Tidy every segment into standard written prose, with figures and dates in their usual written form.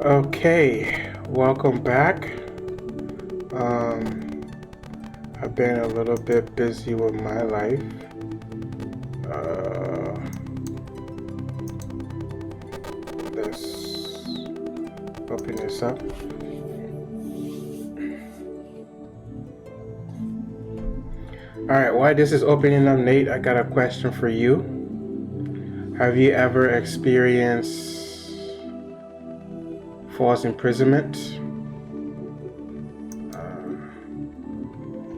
Okay, welcome back. I've been a little bit busy with my life. Uh, let's open this up. Alright, while this is opening up, Nate, I got a question for you. Have you ever experienced false imprisonment?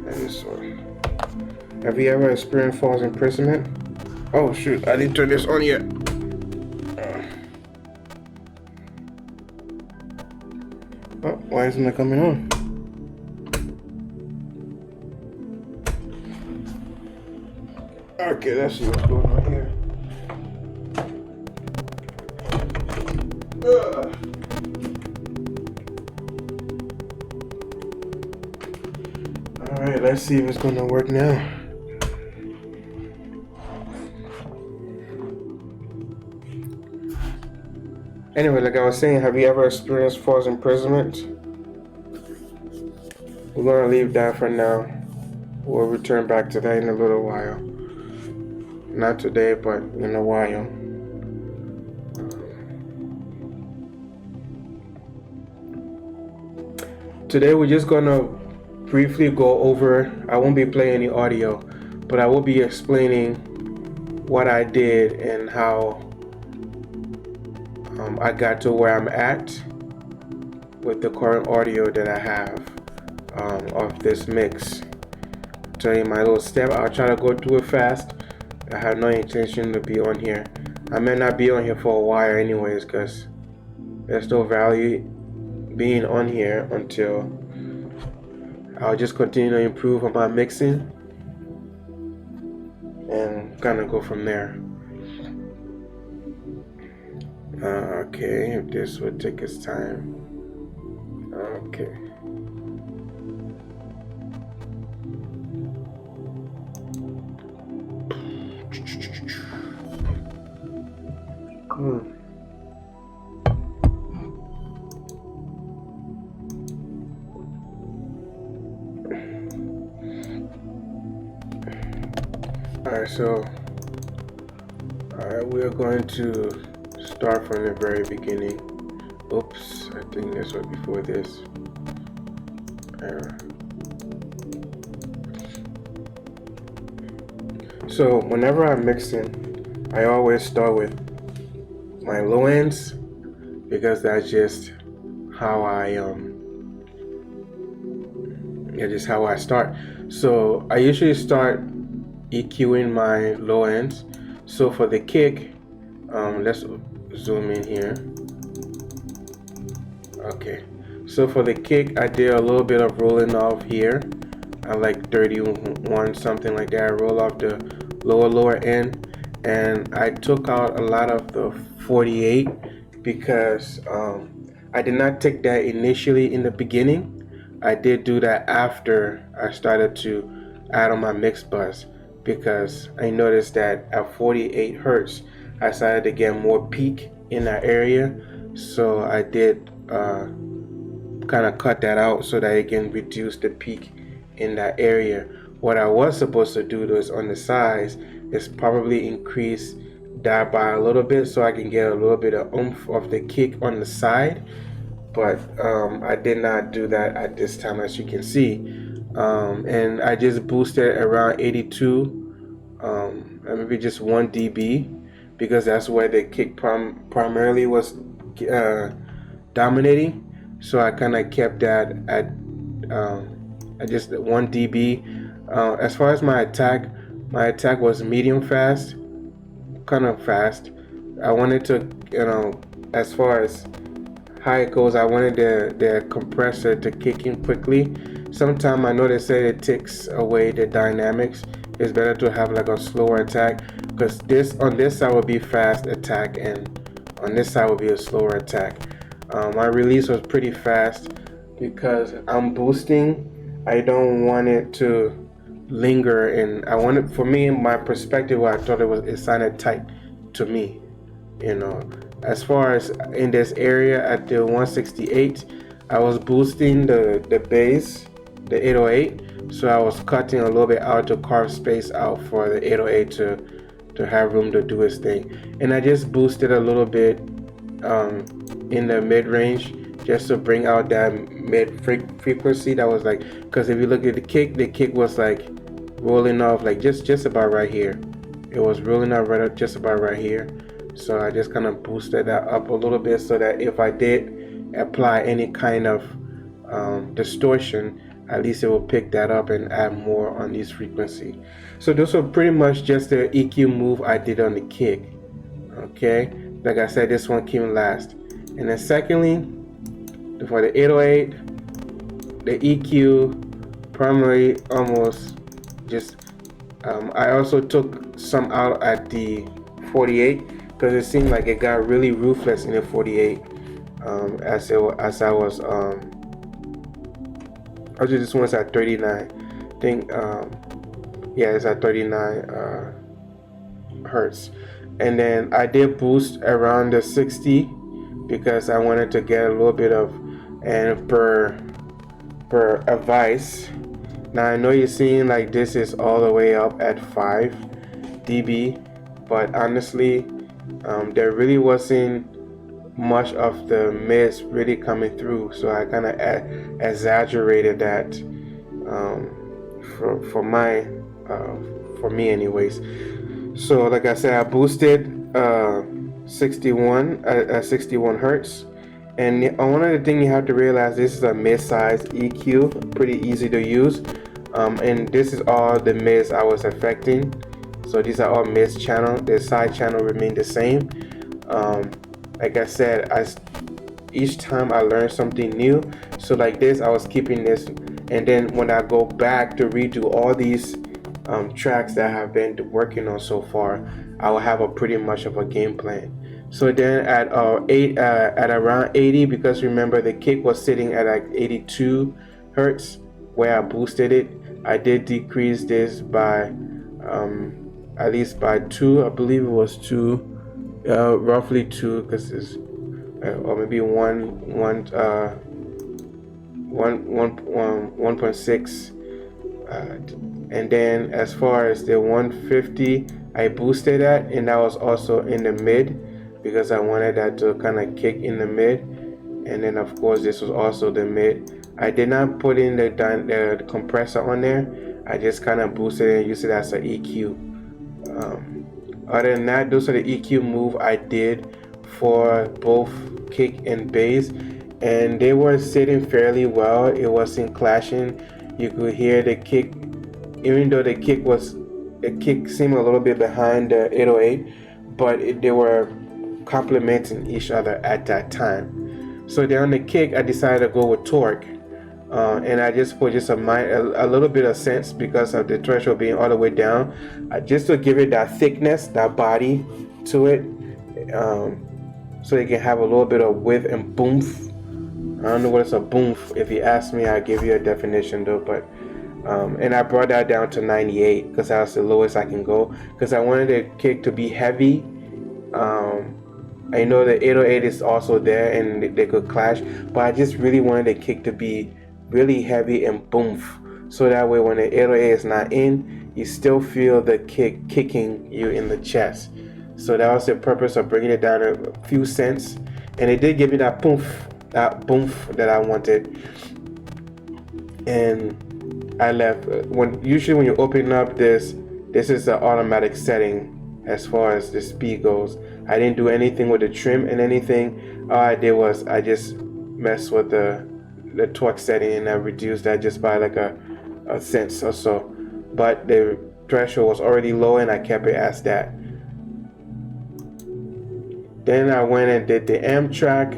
This one. Have you ever experienced false imprisonment? Oh shoot, I didn't turn this on yet. Oh, why isn't it coming on? Okay, let's see what's going on here. Alright, let's see if it's gonna work now. Anyway, like I was saying, have you ever experienced false imprisonment? We're gonna leave that for now. We'll return back to that in a little while. Not today, but in a while. Today we're just gonna briefly go over, I won't be playing any audio, but I will be explaining what I did and how I got to where I'm at with the current audio that I have of this mix. Tell you my little step. I'll try to go through it fast. I have no intention to be on here. I may not be on here for a while anyways, because there's no value being on here until I'll just continue to improve on my mixing and kind of go from there. Okay, this would take its time. Okay. Alright, so we are going to start from the very beginning. Oops, I think this was before this. So whenever I'm mixing, I always start with my low ends because that's just how just how I start. So I usually start EQing my low ends. So for the kick, let's zoom in here. Okay, so for the kick, I did a little bit of rolling off here. I like 31, something like that. I roll off the lower end, and I took out a lot of the 48 because I did not take that initially in the beginning. I did do that after I started to add on my mix bus, because I noticed that at 48 hertz I started to get more peak in that area, so I did kind of cut that out so that it can reduce the peak in that area. What I was supposed to do is on the sides is probably increase that by a little bit so I can get a little bit of oomph of the kick on the side, but I did not do that at this time, as you can see. And I just boosted around 82, maybe just 1 dB, because that's where the kick primarily was dominating. So I kind of kept that at just 1 dB. As far as my attack was medium fast, kind of fast. I wanted to, as far as how it goes, I wanted the compressor to kick in quickly. Sometimes I know they say it takes away the dynamics. It's better to have like a slower attack, because on this side will be fast attack and on this side will be a slower attack. My release was pretty fast because I'm boosting. I don't want it to linger, and I wanted, for me, in my perspective, I thought it sounded tight to me, as far as in this area at the 168, I was boosting the bass, the 808, so I was cutting a little bit out to carve space out for the 808 to have room to do its thing. And I just boosted a little bit in the mid range just to bring out that mid frequency that was like, because if you look at the kick was like rolling off like just about right here. It was rolling off right up just about right here. So I just kind of boosted that up a little bit so that if I did apply any kind of distortion, at least it will pick that up and add more on this frequency. So those are pretty much just the EQ move I did on the kick. Okay, like I said, this one came last. And then secondly, for the 808, the EQ primarily almost just I also took some out at the 48 because it seemed like it got really ruthless in the 48 as I was actually this one's at 39. I think yeah, it's at 39 hertz. And then I did boost around the 60 because I wanted to get a little bit of, and per advice. Now I know you're seeing like this is all the way up at 5 dB, but honestly there really wasn't much of the mids really coming through, so I kind of exaggerated that for me anyways. So like I said, I boosted 61 hertz. And one of the things you have to realize, this is a mid-size EQ, pretty easy to use, and this is all the mids I was affecting. So these are all mids channel. The side channel remain the same. Like I said, each time I learned something new. So like this, I was keeping this, and then when I go back to redo all these tracks that I have been working on so far, I will have a pretty much of a game plan. So then at around 80, because remember the kick was sitting at like 82 hertz where I boosted it, I did decrease this by at least by 2. I believe it was 2, roughly 2, because it's or maybe 1.6. And then as far as the 150, I boosted that, and that was also in the mid because I wanted that to kind of kick in the mid. And then of course this was also the mid. I did not put in the compressor on there. I just kind of boosted it and used it as an EQ. Other than that, those are the EQ move I did for both kick and bass, and they were sitting fairly well. It wasn't clashing. You could hear the kick, even though the kick seemed a little bit behind the 808, but they were complementing each other at that time. So then on the kick, I decided to go with torque, and I just put just a little bit of sense because of the threshold being all the way down, just to give it that thickness, that body to it, so you can have a little bit of width and boomph. I don't know what is a boomph. If you ask me, I'll give you a definition though, but and I brought that down to 98 because that's the lowest I can go, because I wanted the kick to be heavy. I know the 808 is also there and they could clash, but I just really wanted the kick to be really heavy and boomph, so that way when the 808 is not in, you still feel the kick kicking you in the chest. So that was the purpose of bringing it down a few cents, and it did give me that boomph that I wanted. And I left usually when you open up this is the automatic setting as far as the speed goes. I didn't do anything with the trim and anything. All I did was I just messed with the torque setting, and I reduced that just by like a cent or so. But the threshold was already low and I kept it as that. Then I went and did the amp track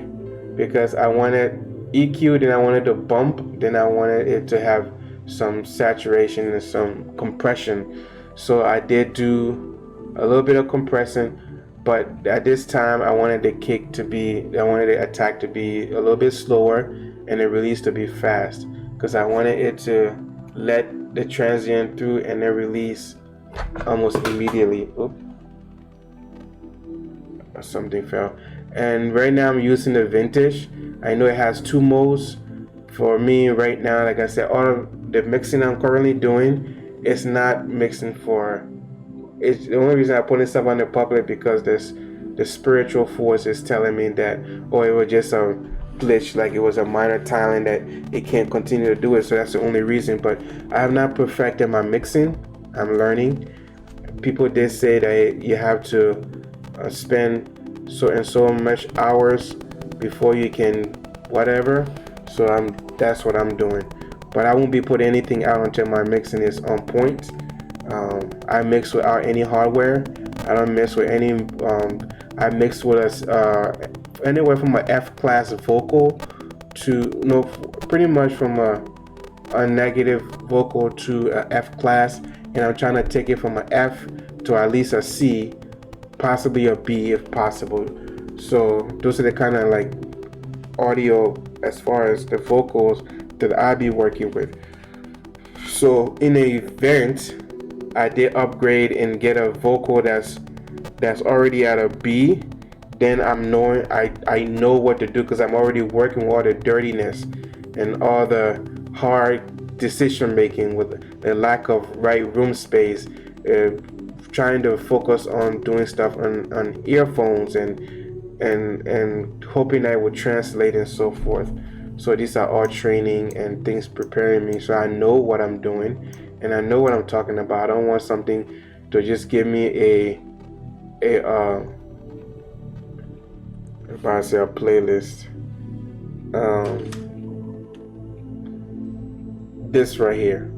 because I wanted EQ, then I wanted to bump, then I wanted it to have some saturation and some compression. So I did do a little bit of compressing, but at this time I wanted the attack to be a little bit slower and the release to be fast, because I wanted it to let the transient through and then release almost immediately. Oops. Something fell. and right now I'm using the vintage. I know it has two modes. For me right now, like I said, all of the mixing I'm currently doing is not mixing for, it's the only reason I put this stuff on the public because the spiritual force is telling me that, oh, it was just a glitch, like it was a minor tiling that it can't continue to do it. So that's the only reason. But I have not perfected my mixing. I'm learning. People did say that you have to spend so and so much hours before you can whatever. So that's what I'm doing. But I won't be putting anything out until my mixing is on point. I mix without any hardware. I don't mix with any. I mix with anywhere from a F class vocal to pretty much from a negative vocal to a F class, and I'm trying to take it from an F to at least a C, possibly a B if possible. So those are the kind of like audio as far as the vocals that I be working with. So in the event I did upgrade and get a vocal that's already at a B, then I know what to do because I'm already working with all the dirtiness and all the hard decision making with the lack of right room space, trying to focus on doing stuff on earphones and hoping that it would translate and so forth. So these are all training and things preparing me so I know what I'm doing and I know what I'm talking about. I don't want something to just give me a playlist. This right here.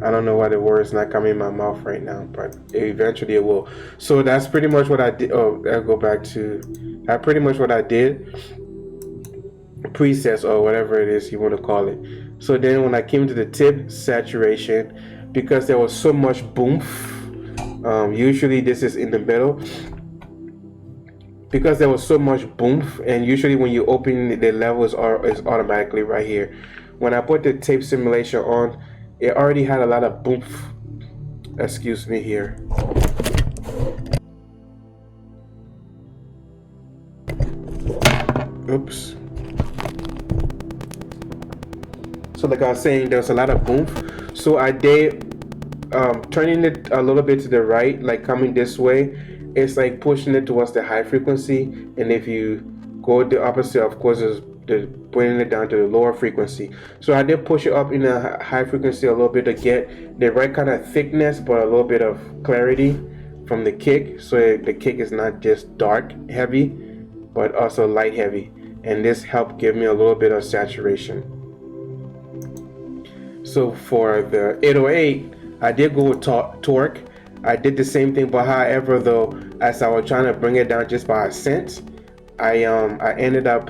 I don't know why the word's not coming in my mouth right now, but eventually it will. So that's pretty much what I did. Oh, I'll go back to that. Pretty much what I did. Presets or whatever it is you want to call it. So then when I came to the tip saturation, because there was so much boom, usually this is in the middle. Because there was so much boom, and usually when you open the levels is automatically right here. When I put the tape simulation on, it already had a lot of boom. Excuse me here. Oops. So like I was saying, there's a lot of boom. So I did turning it a little bit to the right, like coming this way. It's like pushing it towards the high frequency, and if you go the opposite, of course, is bringing it down to the lower frequency. So I did push it up in the high frequency a little bit to get the right kind of thickness, but a little bit of clarity from the kick. So the kick is not just dark heavy, but also light heavy, and this helped give me a little bit of saturation. So for the 808, I did go with torque. I did the same thing, but however, though, as I was trying to bring it down just by a cent, I ended up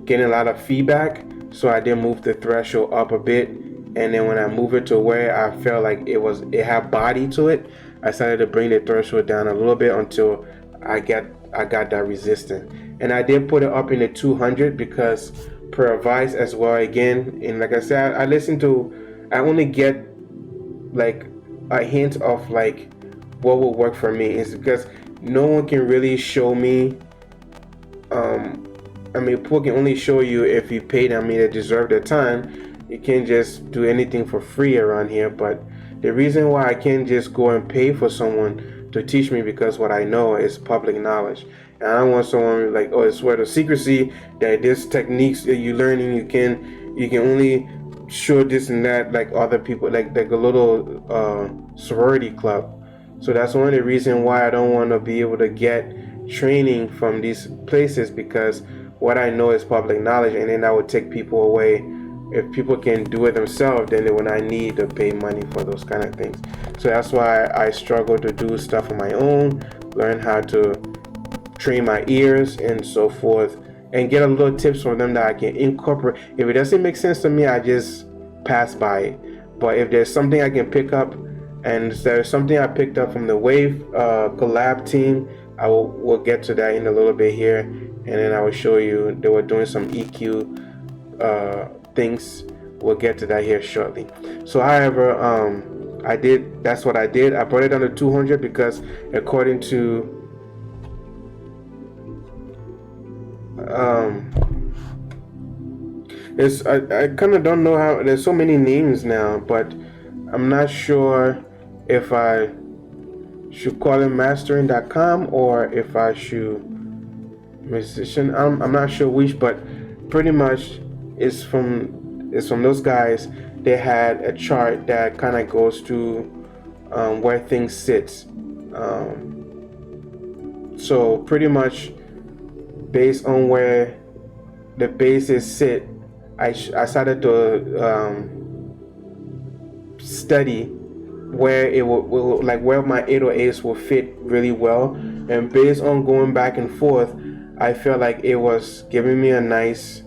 getting a lot of feedback. So I did move the threshold up a bit, and then when I moved it to where I felt like it had body to it, I started to bring the threshold down a little bit until I got that resistance. And I did put it up in the 200 because per advice as well again. And like I said, I only get like a hint of like what will work for me. Is because no one can really show me. People can only show you if you pay them. They deserve their time. You can't just do anything for free around here. But the reason why I can't just go and pay for someone to teach me, because what I know is public knowledge. And I don't want someone like, oh, it's word of secrecy that this techniques that you're learning, you can only show this and that like other people, like a little sorority club. So that's one of the reasons why I don't want to be able to get training from these places, because what I know is public knowledge, and then I would take people away. If people can do it themselves, then when I need to pay money for those kind of things. So that's why I struggle to do stuff on my own, learn how to train my ears and so forth, and get a little tips from them that I can incorporate. If it doesn't make sense to me, I just pass by it. But if there's something I can pick up, and there's something I picked up from the Wave collab team, I will get to that in a little bit here, and then I will show you they were doing some EQ things. We'll get to that here shortly. So however, that's what I did. I brought it down to 200 because according to it's I kind of don't know how. There's so many names now, but I'm not sure if I should call it mastering.com or if I should musician. I'm not sure which, but pretty much it's from those guys. They had a chart that kind of goes to where things sit. So pretty much based on where the bases sit, I started to study where it will like where my 808s will fit really well, and based on going back and forth, I felt like it was giving me a nice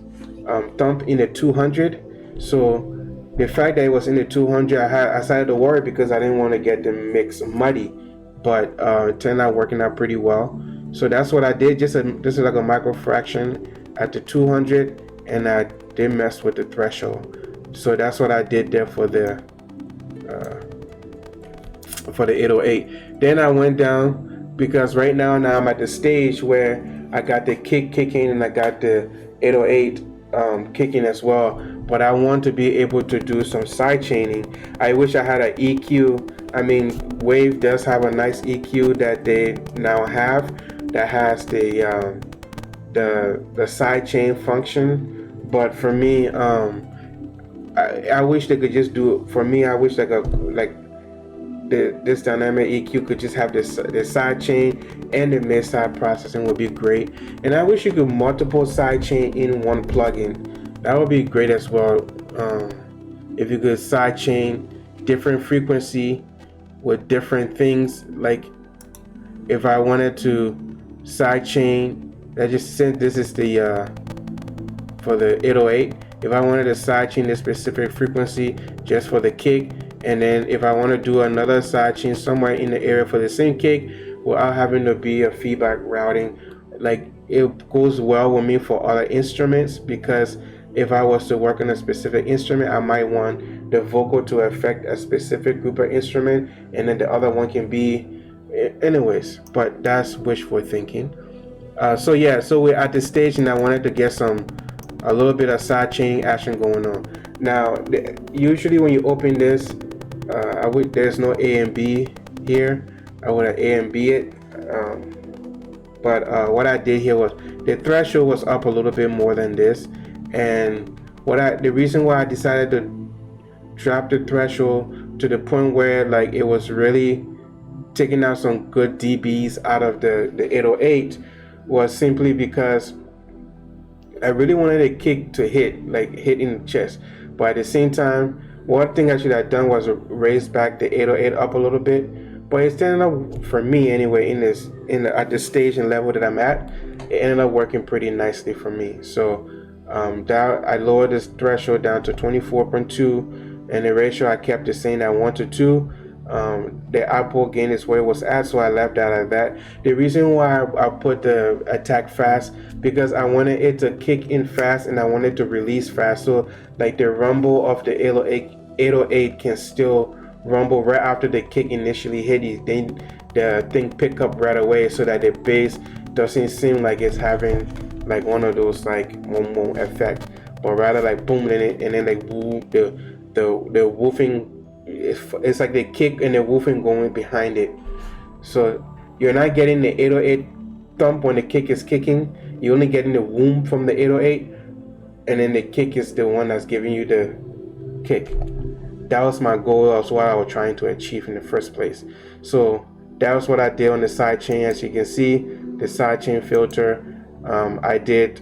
thump in the 200. So the fact that it was in the 200, I started to worry because I didn't want to get the mix muddy, but it turned out working out pretty well. So that's what I did. This is like a micro fraction at the 200, and I didn't mess with the threshold. So that's what I did there for the 808. Then I went down because right now I'm at the stage where I got the kick kicking and I got the 808 kicking as well, but I want to be able to do some side chaining. I wish I had an EQ. I mean, Wave does have a nice EQ that they now have that has the side chain function, but for me, I wish they could just do it. For me, I wish this dynamic EQ could just have the side chain and the mid side processing would be great. And I wish you could multiple side chain in one plugin. That would be great as well. If you could side chain different frequency with different things, like if I wanted to side chain, I just said this is the for the 808. If I wanted to side chain this specific frequency just for the kick, and then if I want to do another side chain somewhere in the area for the same kick without having to be a feedback routing, like it goes well with me for other instruments, because if I was to work on a specific instrument, I might want the vocal to affect a specific group of instrument, and then the other one can be anyways, but that's wishful thinking. So we're at the stage and I wanted to get a little bit of side chain action going on. Now, usually when you open this, there's no A and B here. I would have A and B it, but what I did here was the threshold was up a little bit more than this, and the reason why I decided to drop the threshold to the point where like it was really taking out some good dBs out of the 808 was simply because I really wanted a kick to hit in the chest, but at the same time, one thing I should have done was raise back the 808 up a little bit. But it's ended up, for me anyway, at the stage and level that I'm at, it ended up working pretty nicely for me. So I lowered this threshold down to 24.2, and the ratio I kept the same at 1 to 2. The output gain is where it was at, so I left that at that. The reason why I put the attack fast, because I wanted it to kick in fast and I wanted to release fast, so like the rumble of the 808 can still rumble right after the kick initially hit you, then the thing pick up right away, so that the bass doesn't seem like it's having like one of those like one effect, but rather like boom, and then like boom, the woofing. It's like the kick and the woofing going behind it, so you're not getting the 808 thump when the kick is kicking. You're only getting the woom from the 808, and then the kick is the one that's giving you the kick. That was my goal. That's what I was trying to achieve in the first place. So that was what I did on the side chain. As you can see, the side chain filter, I did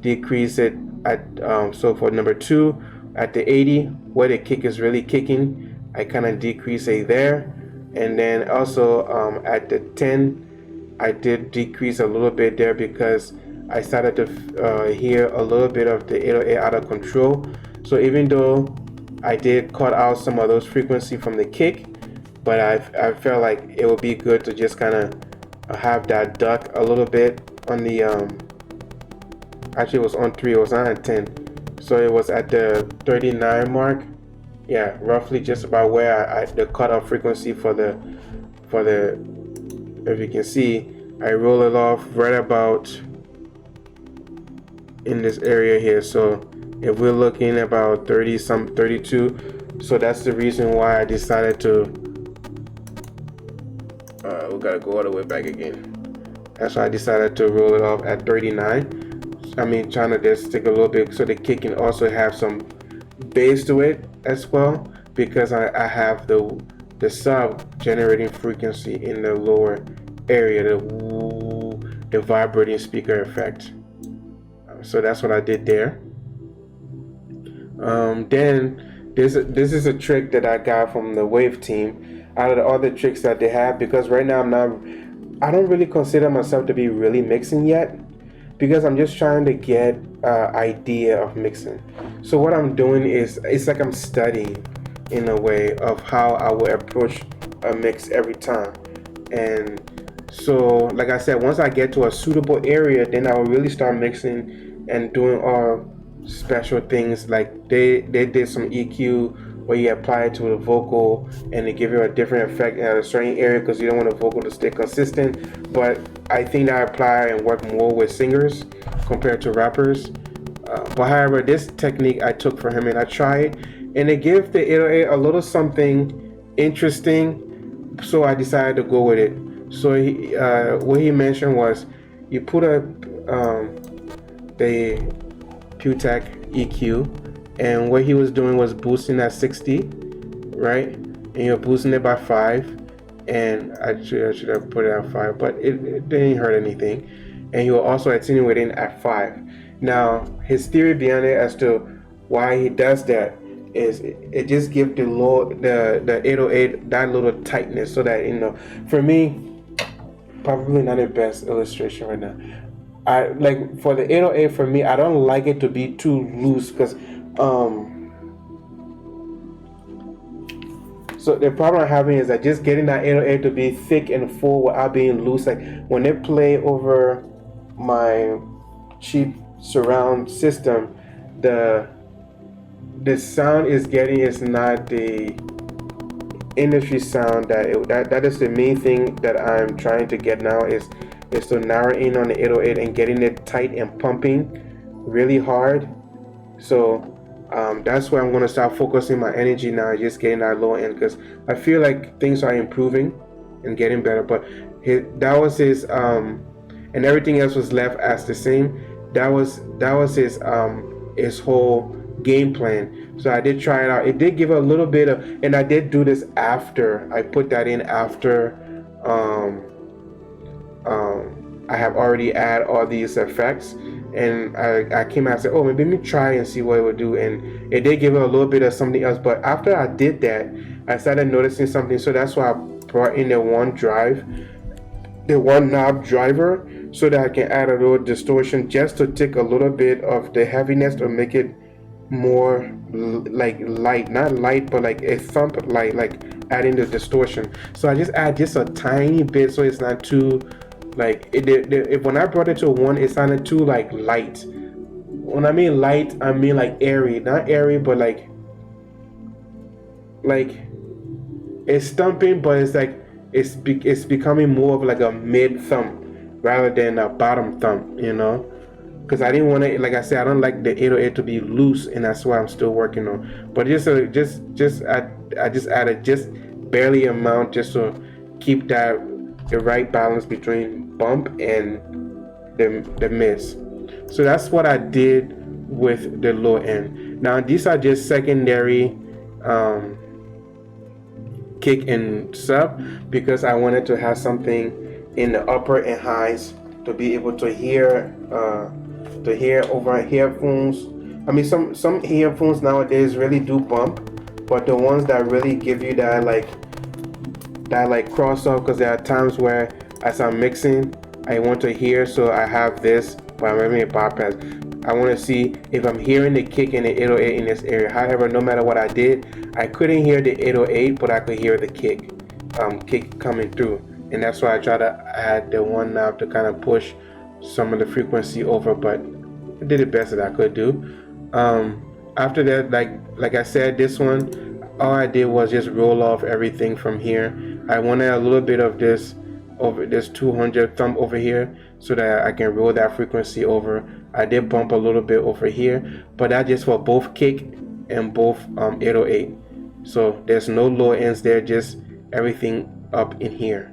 decrease it at so for number 2 at the 80 where the kick is really kicking, I kind of decrease it there, and then also at the 10 I did decrease a little bit there because I started to hear a little bit of the 808 out of control. So even though I did cut out some of those frequency from the kick, but I felt like it would be good to just kind of have that duck a little bit on the actually it was on 3, it was not at 10, so it was at the 39 mark. Yeah, roughly just about where the cutoff frequency for the if you can see, I roll it off right about in this area here. So if we're looking about 32, so that's the reason why I decided to we gotta go all the way back again. That's why I decided to roll it off at 39. I mean, trying to just stick a little bit so the kick can also have some bass to it as well, because I have the sub generating frequency in the lower area, the vibrating speaker effect. So that's what I did there. Then this is a trick that I got from the Wave team out of the other tricks that they have, because right now I don't really consider myself to be really mixing yet, because I'm just trying to get idea of mixing. So what I'm doing is, it's like I'm studying in a way of how I will approach a mix every time. And so like I said, once I get to a suitable area, then I will really start mixing and doing all special things. Like they did some EQ where you apply it to the vocal and they give you a different effect at a certain area, because you don't want the vocal to stay consistent. But I think that I apply and work more with singers compared to rappers. But however, this technique I took for him and I tried, and it gave the 808 a little something interesting, so I decided to go with it. So what he mentioned was, you put the Putec EQ, and what he was doing was boosting at 60, right? And you're boosting it by 5, and I should have put it at 5, but it didn't hurt anything. And you were also attenuating at 5. Now his theory behind it as to why he does that is it just gives the 808 that little tightness, so that, you know, for me, probably not the best illustration right now. I like, for the 808, for me, I don't like it to be too loose, because so the problem I'm having is that just getting that 808 to be thick and full without being loose. Like when they play over my cheap surround system, the sound is not the industry sound that is the main thing that I'm trying to get now, is to narrow in on the 808 and getting it tight and pumping really hard. So that's where I'm going to start focusing my energy now, just getting that low end, because I feel like things are improving and getting better. But that was his and everything else was left as the same. That was his whole game plan. So I did try it out. It did give a little bit of, and I did do this after I put that in, after I have already added all these effects, and I came out and said, oh, maybe let me try and see what it would do, and it did give it a little bit of something else. But after I did that, I started noticing something. So that's why I brought in the one knob driver, so that I can add a little distortion, just to take a little bit of the heaviness to make it more like light, not light, but like a thump light, like adding the distortion. So I just add just a tiny bit, so it's not too like when I brought it to 1, it sounded too like light. When I mean light, I mean like airy, not airy, but like it's thumping, but it's like it's becoming more of like a mid thump rather than a bottom thump, you know. Because I didn't want to, like I said, I don't like the 808 to be loose, and that's why I'm still working on. But I just added just barely amount, just to keep the right balance between bump and the miss. So that's what I did with the low end. Now these are just secondary kick and sub, because I wanted to have something in the upper and highs to be able to hear over headphones. I mean, some headphones nowadays really do bump, but the ones that really give you that cross off, because there are times where as I'm mixing, I want to hear, so I have this, but I'm having a bypass. I want to see if I'm hearing the kick and the 808 in this area. However, no matter what I did, I couldn't hear the 808, but I could hear the kick coming through, and that's why I try to add the one knob to kind of push some of the frequency over, but I did the best that I could do. After that, like I said, this one, all I did was just roll off everything from here. I wanted a little bit of this over this 200 thumb over here, so that I can roll that frequency over. I did bump a little bit over here, but that's just for both kick and both 808. So there's no low ends there, just everything up in here.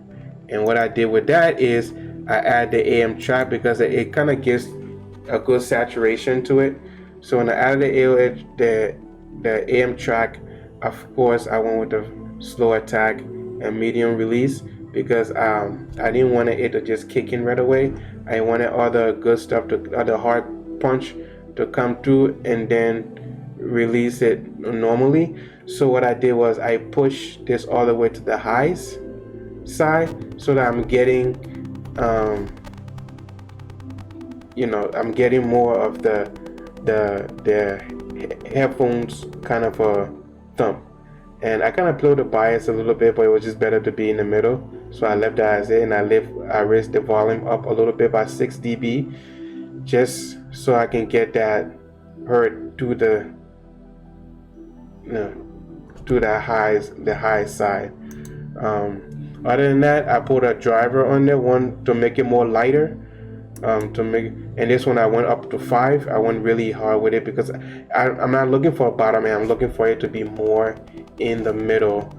And what I did with that is I add the AM track because it kind of gives a good saturation to it. So when I added the 808, the AM track, of course I went with the slow attack and medium release because I didn't want it to just kick in right away. I wanted all the good stuff, all the hard punch to come through and then release it normally. So what I did was I pushed this all the way to the highs side so that I'm getting I'm getting more of the headphones kind of a thump. And I kind of blew the bias a little bit, but it was just better to be in the middle. So I left that as it, and I raised the volume up a little bit by 6 dB, just so I can get that heard through the high side. Other than that, I put a driver on there, one to make it more lighter. And this one I went up to 5. I went really hard with it because I'm not looking for a bottom end. I'm looking for it to be more in the middle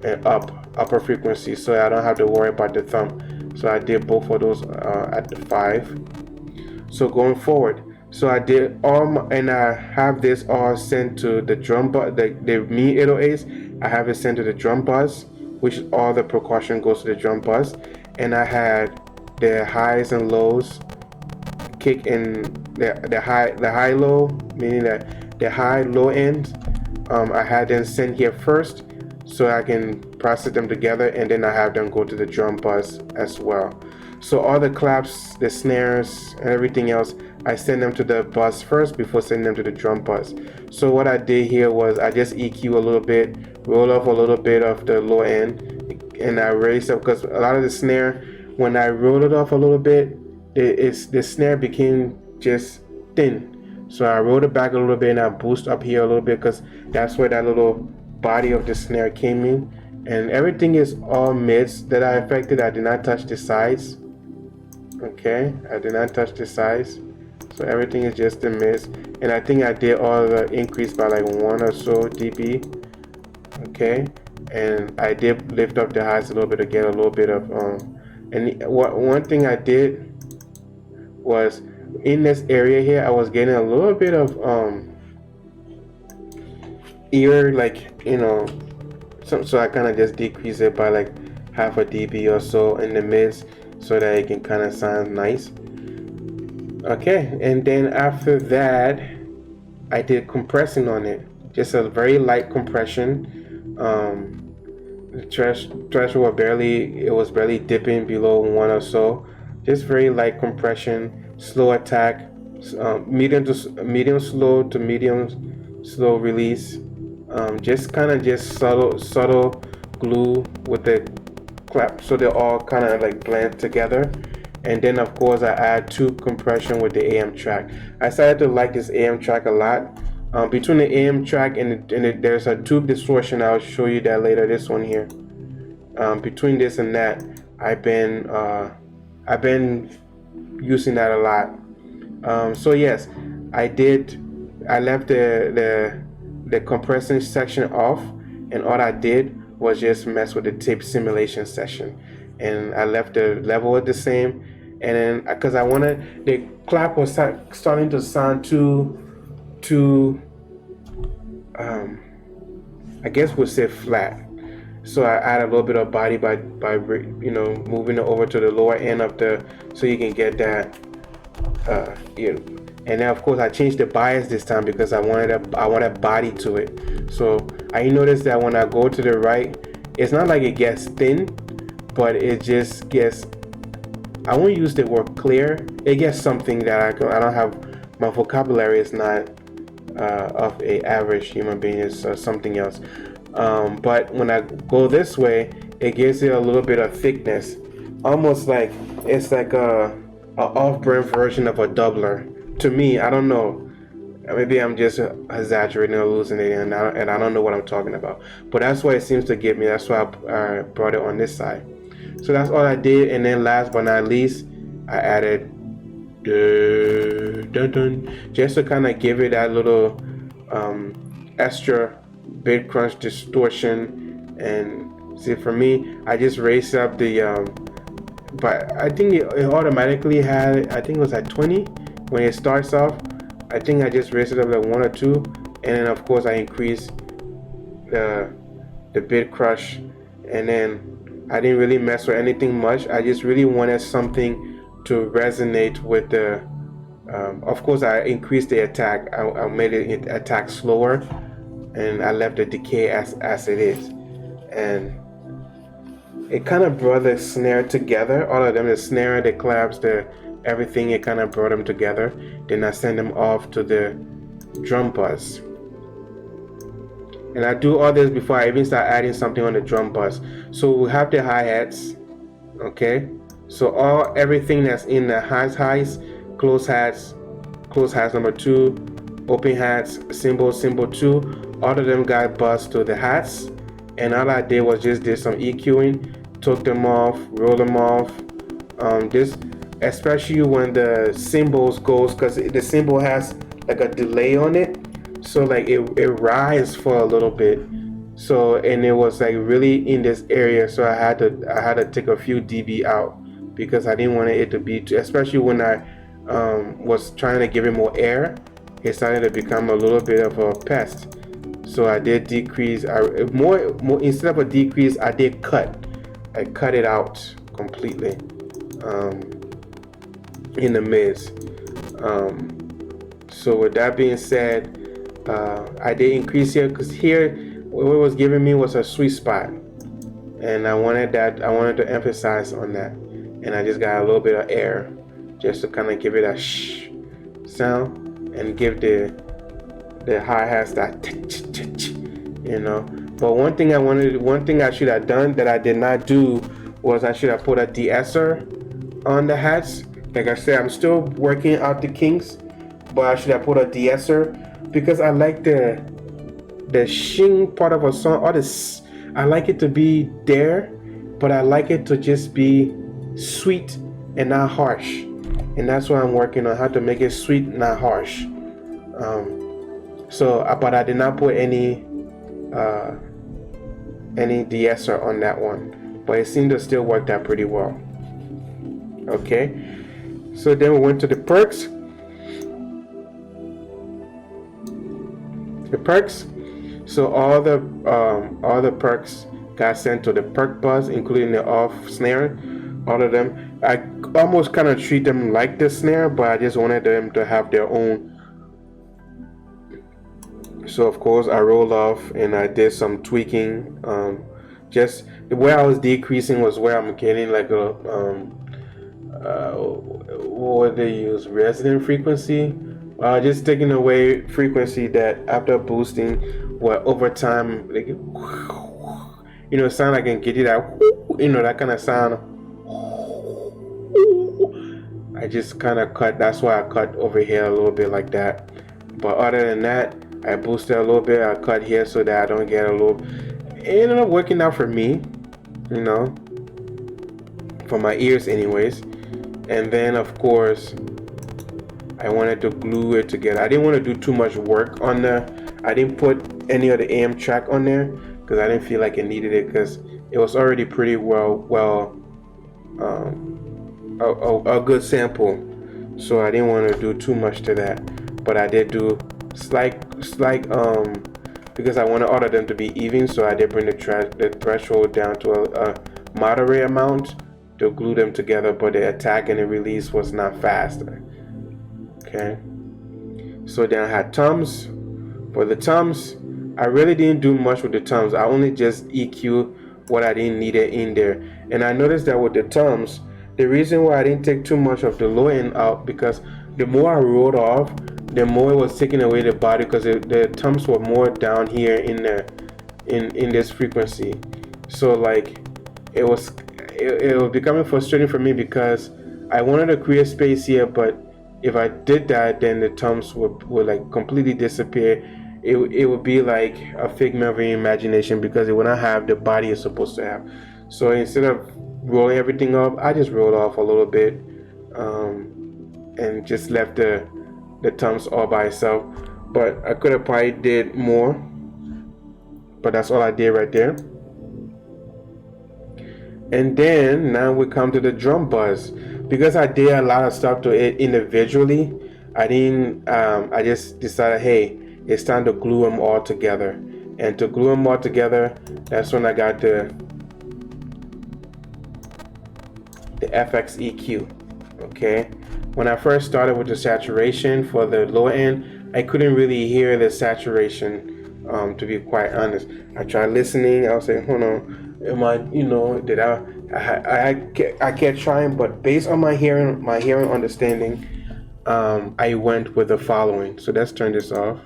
and upper frequency, so I don't have to worry about the thump. So I did both of those at the 5. So going forward, so I did and I have this all sent to the drum bus, the Mi 808s. I have it sent to the drum bus, which all the percussion goes to the drum bus, and I had the highs and lows kick in the high low, meaning that the high low end, I had them sent here first so I can process them together, and then I have them go to the drum bus as well. So all the claps, the snares, and everything else, I send them to the bus first before sending them to the drum bus. So what I did here was I just EQ a little bit, roll off a little bit of the low end, and I raised up because a lot of the snare, when I rolled it off a little bit, the snare became just thin. So I rolled it back a little bit and I boost up here a little bit because that's where that little body of the snare came in. And everything is all mids that I affected. I did not touch the sides. Okay, I did not touch the sides. So everything is just the mids. And I think I did all the increase by like 1 or so dB. Okay, and I did lift up the highs a little bit to get a little bit of and one thing I did was in this area here, I was getting a little bit of ear, like, so I kind of just decrease it by like half a dB or so in the mids so that it can kind of sound nice. Okay, and then after that, I did compressing on it, just a very light compression. The threshold was barely dipping below 1 or so. Just very light compression, slow attack, medium slow to medium slow release. Just kind of just subtle glue with the clap, so they all kind of like blend together. And then of course I add tube compression with the AM track. I started to like this AM track a lot. Between the AM track and there's a tube distortion. I'll show you that later. This one here. Between this and that, I've been using that a lot. So yes, I left the compressing section off, and all I did was just mess with the tape simulation section, and I left the level the same. And then because I wanted, the clap was starting to sound too I guess we'll say flat. So I add a little bit of body by moving it over to the lower end of so you can get that and then of course I changed the bias this time because I wanted body to it. So I noticed that when I go to the right, it's not like it gets thin, but it just gets, I won't use the word clear, it gets something that I don't have, my vocabulary is not of a average human being, is something else. But when I go this way, it gives it a little bit of thickness, almost like it's like a off-brand version of a doubler. To me, I don't know. Maybe I'm just exaggerating or hallucinating, and I don't know what I'm talking about. But that's what it seems to give me. That's why I brought it on this side. So that's all I did. And then last but not least, I added dun, dun, just to kind of give it that little extra bit crunch distortion. And see, for me, I just raised up the but I think it automatically had, I think it was at 20 when it starts off. I think I just raised it up like 1 or 2, and then of course I increased the bit crush, and then I didn't really mess with anything much. I just really wanted something to resonate with the of course I increased the attack. I made it attack slower, and I left the decay as it is, and it kind of brought the snare together, all of them, the snare, the claps, the everything. It kind of brought them together. Then I send them off to the drum bus, and I do all this before I even start adding something on the drum bus. So we have the hi-hats, okay, so everything that's in the highs, close hats number 2, open hats, cymbal 2, all of them got buzzed to the hats, and all I did was just did some EQing, took them off, roll them off. This, especially when the cymbals goes, because the cymbal has like a delay on it, so like it rises for a little bit. So, and it was like really in this area, so I had to take a few dB out because I didn't want it to be too, especially when I was trying to give it more air. It started to become a little bit of a pest. So I did decrease. More instead of a decrease, I did cut. I cut it out completely in the mids. So with that being said, I did increase here because here what it was giving me was a sweet spot, and I wanted to emphasize on that, and I just got a little bit of air just to kind of give it a shh sound and give the hi-hats that you know. But one thing I should have done that I did not do was I should have put a de-esser on the hats. Like I said, I'm still working out the kinks, but I should have put a de-esser because I like the shing part of a song. All this, I like it to be there, but I like it to just be sweet and not harsh. And that's what I'm working on, how to make it sweet, not harsh. But I did not put any de-esser on that one, but it seemed to still work out pretty well. Okay, so then we went to the perks. So all the perks got sent to the perk bus, including the off snare. All of them, I almost kind of treat them like the snare, but I just wanted them to have their own. So of course I rolled off and I did some tweaking. Just where I was decreasing was where I'm getting like a what would they use, resonant frequency. Just taking away frequency that after boosting, what over time, like, sound like I can get you that, that kind of sound. I just kind of cut. That's why I cut over here a little bit like that. But other than that, I boosted a little bit. I cut here so that I don't get a little. It ended up working out for me, for my ears, anyways. And then of course, I wanted to glue it together. I didn't want to do too much work on I didn't put any of the AM track on there because I didn't feel like it needed it because it was already pretty a good sample. So I didn't want to do too much to that. But I did do slight because I wanted all of them to be even. So I did bring the threshold down to a moderate amount to glue them together. But the attack and the release was not fast. Okay, so then I had toms. For the toms, I really didn't do much with the toms. I only just EQ what I didn't need it in there. And I noticed that with the toms, the reason why I didn't take too much of the low end out, because the more I rolled off, the more it was taking away the body, because the toms were more down here in this frequency. So like it was becoming frustrating for me because I wanted to create space here, but if I did that, then the toms would like completely disappear. It would be like a figment of your imagination because it would not have the body it's supposed to have. So instead of rolling everything up, I just rolled off a little bit, and just left the toms all by itself. But I could have probably did more, but that's all I did right there. And then now we come to the drum buzz. Because I did a lot of stuff to it individually, I didn't. I just decided, hey, it's time to glue them all together. And to glue them all together, that's when I got the FX EQ. Okay. When I first started with the saturation for the lower end, I couldn't really hear the saturation. To be quite honest, I tried listening. I was saying, hold on, am I, did I kept trying, but based on my hearing understanding, I went with the following. So let's turn this off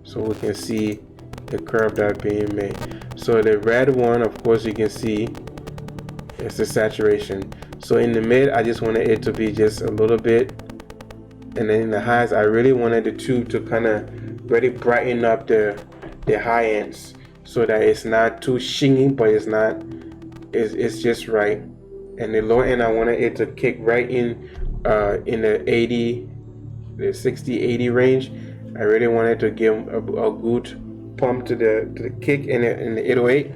so we can see the curve that being made. So the red one, of course, you can see it's the saturation. So in the mid, I just wanted it to be just a little bit, and then in the highs, I really wanted the two to kind of really brighten up the high ends, so that it's not too shingy, but it's just right. And the low end, I wanted it to kick right in the 80, the 60, 80 range. I really wanted to give a good pump to the kick in the 808.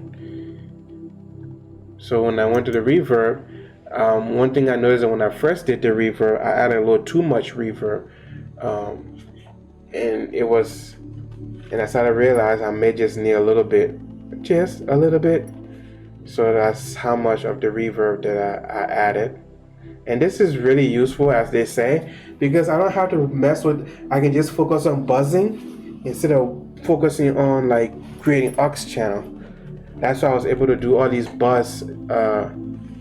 So when I went to the reverb, one thing I noticed that when I first did the reverb, I added a little too much reverb, and I started to realize I may just need a little bit. So that's how much of the reverb that I added. And this is really useful, as they say, because I don't have to mess with, I can just focus on buzzing instead of focusing on like creating aux channel. That's why I was able to do all these buzz, the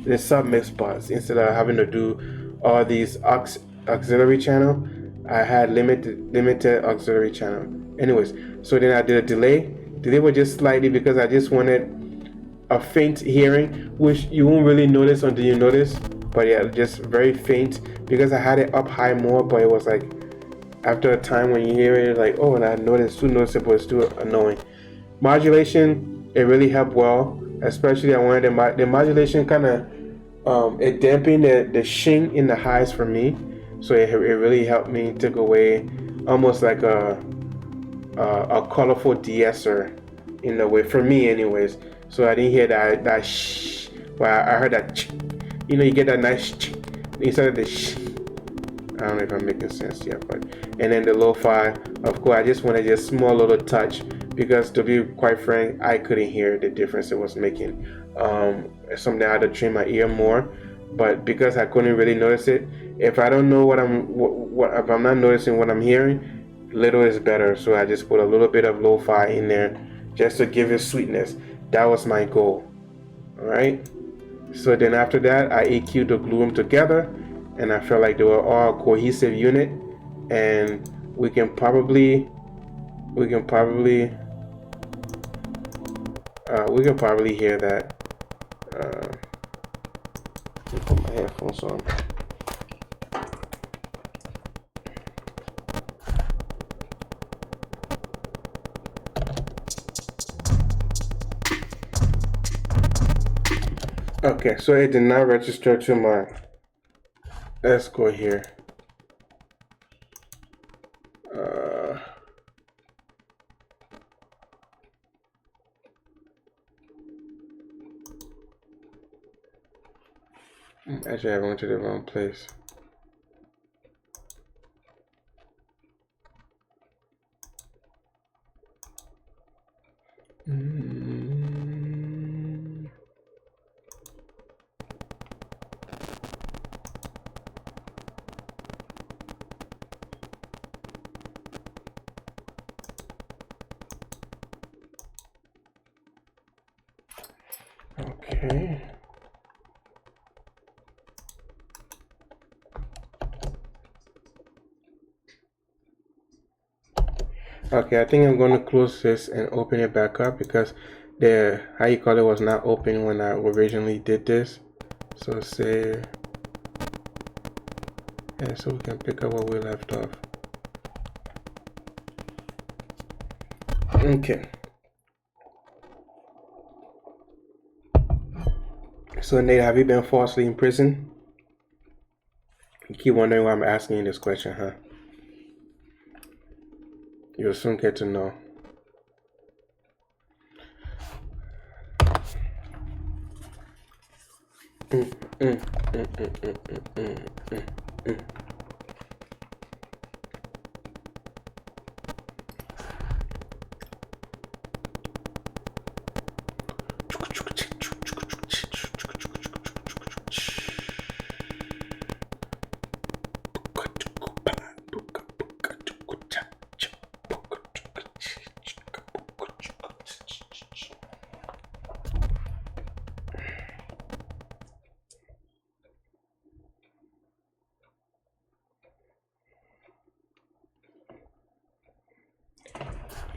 submix buzz, instead of having to do all these auxiliary channel. I had limited auxiliary channel. Anyways, so then I did a delay. Delay was just slightly because I just wanted a faint hearing, which you won't really notice until you notice. But yeah, just very faint because I had it up high more, but it was like after a time when you hear it, like, oh, and I noticed it's too noticeable, it's too annoying. Modulation, it really helped well, especially I wanted the modulation kind of it dampened the shing in the highs for me, so it really helped me take away almost like a colorful de-esser in a way for me, anyways. So I didn't hear that shh, but I heard that ch. You get that nice ch instead of the shh. I don't know if I'm making sense yet, but and then the lo-fi, of course, I just wanted just small little touch because, to be quite frank, I couldn't hear the difference it was making. It's something I had to train my ear more, but because I couldn't really notice it, if I don't know what if I'm not noticing what I'm hearing, little is better. So I just put a little bit of lo-fi in there just to give it sweetness. That was my goal. All right. So then after that, I EQ'd to glue them together, and I felt like they were all a cohesive unit, and we can probably hear that. Let me put my headphones on. Okay, so it did not register to my. Let's go here. Actually, I went to the wrong place. Okay. Okay, I think I'm going to close this and open it back up because the was not open when I originally did this. So save. Yeah, so we can pick up where we left off. Okay. So Nate, have you been falsely in prison? You keep wondering why I'm asking you this question, huh? You'll soon get to know.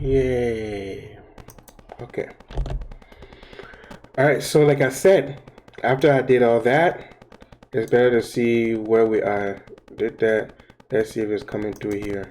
Yay. Okay. All right, so like I said, after I did all that, it's better to see where we are. Did that. Let's see if it's coming through here.